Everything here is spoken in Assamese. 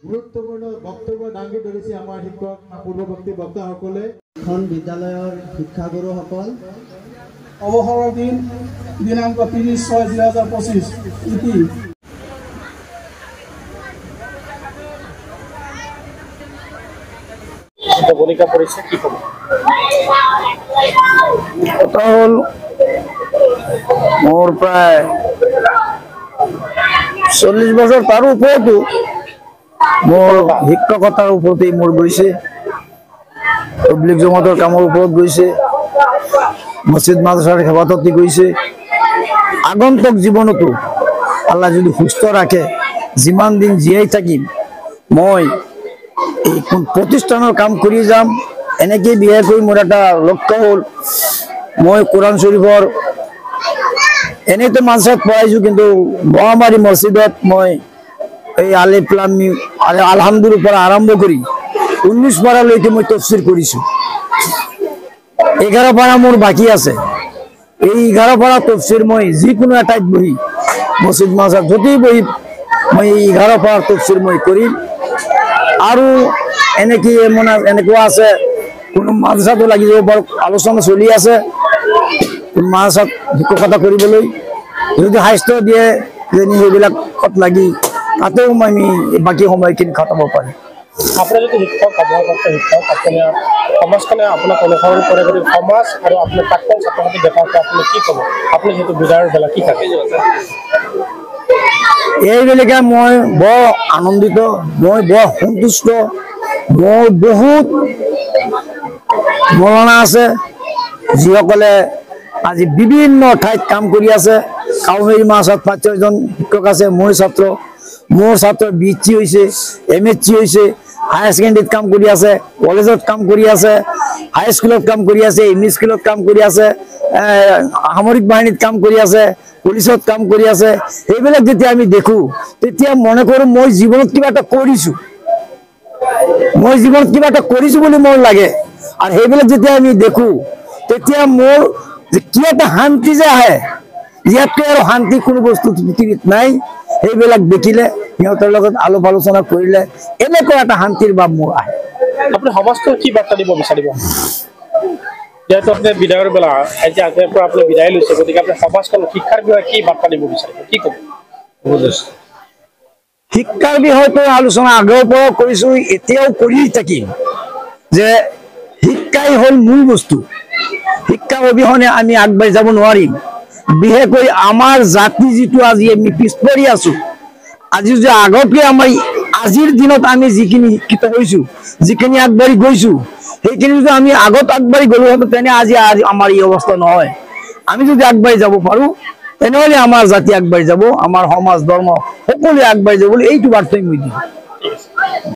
গুৰুত্বপূৰ্ণ বক্তব্য দাঙি ধৰিছে আমাৰ শিক্ষক পূৰ্ববৰ্তী বক্তাসকলে। এখন বিদ্যালয়ৰ শিক্ষাগুৰুসকল, অৱসৰৰ দিন দিনাংক 30/6/2025 ইতি ভূমিকা পৰিছে কি ক'ব? কথা হ'ল মোৰ প্ৰায় 40 বছৰ তাৰো ওপৰতো মোৰ শিক্ষকতাৰ ওপৰতেই মোৰ গৈছে, পাব্লিক জমাতৰ কামৰ ওপৰত গৈছে, মছজিদ মাদ্ৰাছাৰ সেৱাততি গৈছে। আগন্তুক জীৱনতো আল্লাহ যদি সুস্থ ৰাখে, যিমান দিন জীয়াই থাকিম মই এই প্ৰতিষ্ঠানৰ কাম কৰি যাম। এনেকৈ বিয়া কৰি মোৰ এটা লক্ষ্য হ'ল মই কোৰআন শৰীফৰ এনেইতো মাদ্ৰাছাত পঢ়াইছোঁ, কিন্তু মহামাৰী মছজিদত মই এই আলিফ লাম মিম আলহামদুৰ পৰা আৰম্ভ কৰি 19 পাৰালৈকে মই তফসিৰ কৰিছোঁ। 11 পাৰা মোৰ বাকী আছে। এই 11 পাৰা তফসিৰ মই যিকোনো এঠাইত বহি মছজিদ মাদ্ৰাছাত য'তেই বহি মই এই 11 পাৰা তফসিৰ মই কৰিম। আৰু এনেকুৱা আছে কোনো মাদ্ৰাছাতো লাগি যাব পাৰোঁ, আলোচনা চলি আছে মাদ্ৰাছাত শিক্ষকতা কৰিবলৈ। যদি স্বাস্থ্য দিয়ে সেইবিলাকত লাগি তাতেও আমি বাকী সময়খিনি কটাব পাৰিম। আপোনাৰ যদি শিক্ষক শিক্ষক আপুনি সমাজখনে আপোনাক অনুসৰণ কৰে, যদি সমাজ আৰু আপোনাৰ প্ৰাক্তন ছাত্ৰ ছাত্ৰী দেখাওঁতে আপুনি কি ক'ব? আপুনি যিহেতু বিদায়ৰ বেলা কি থাকে? এইবিলাকে মই বৰ আনন্দিত, মই বৰ সন্তুষ্ট। মোৰ বহুত মৰণা আছে যিসকলে আজি বিভিন্ন ঠাইত কাম কৰি আছে। কাউমেৰী মাদ্ৰাছাত 5জন শিক্ষক আছে মোৰ ছাত্ৰ। মোৰ ছাত্ৰ BSc হৈছে, MSc হৈছে, হায়াৰ ছেকেণ্ডেৰীত কাম কৰি আছে, কলেজত কাম কৰি আছে, হাইস্কুলত কাম কৰি আছে, ME স্কুলত কাম কৰি আছে, সামৰিক বাহিনীত কাম কৰি আছে, পুলিচত কাম কৰি আছে। সেইবিলাক যেতিয়া আমি দেখোঁ তেতিয়া মনে কৰোঁ মই জীৱনত কিবা এটা কৰিছোঁ, মই জীৱনত কিবা এটা কৰিছোঁ বুলি মোৰ লাগে। আৰু সেইবিলাক যেতিয়া আমি দেখোঁ তেতিয়া মোৰ কি এটা শান্তি যে আহে, ইয়াতকৈ আৰু শান্তি কোনো বস্তু পৃথিৱীত নাই। সেইবিলাক দেখিলে, সিহঁতৰ লগত আলোপ আলোচনা কৰিলে এনেকুৱা এটা শান্তিৰ ভাৱ মোৰ আহে। আপুনি সমাজটো কি বাৰ্তা দিব বিচাৰিব? যেহেতু আপুনি বিদায়ৰ বেলা আজি আগৰ পৰা আপুনি বিদায় লৈছে, গতিকে আপুনি সমাজখনক শিক্ষাৰ বিষয়ে কি বাৰ্তা দিব বিচাৰিব, কি ক'ব? শিক্ষাৰ বিষয়টো আলোচনা আগৰ পৰাও কৰিছোঁ, এতিয়াও কৰি থাকিম যে শিক্ষাই হ'ল মূল বস্তু। শিক্ষা অবিহনে আমি আগবাঢ়ি যাব নোৱাৰিম। বিশেষকৈ আমাৰ জাতি যিটো আজি আমি পিছ পৰি আছোঁ, আজি যে আগতকৈ আমাৰ আজিৰ দিনত আমি যিখিনি শিক্ষিত হৈছোঁ, যিখিনি আগবাঢ়ি গৈছোঁ, সেইখিনি যদি আমি আগত আগবাঢ়ি গ'লো হয়তো তেনে আজি আমাৰ এই অৱস্থা নহয়। আমি যদি আগবাঢ়ি যাব পাৰোঁ তেনেহ'লে আমাৰ জাতি আগবাঢ়ি যাব, আমাৰ সমাজ ধৰ্ম সকলোৱে আগবাঢ়ি যাব বুলি এইটো বাৰ্তাই মই দিওঁ।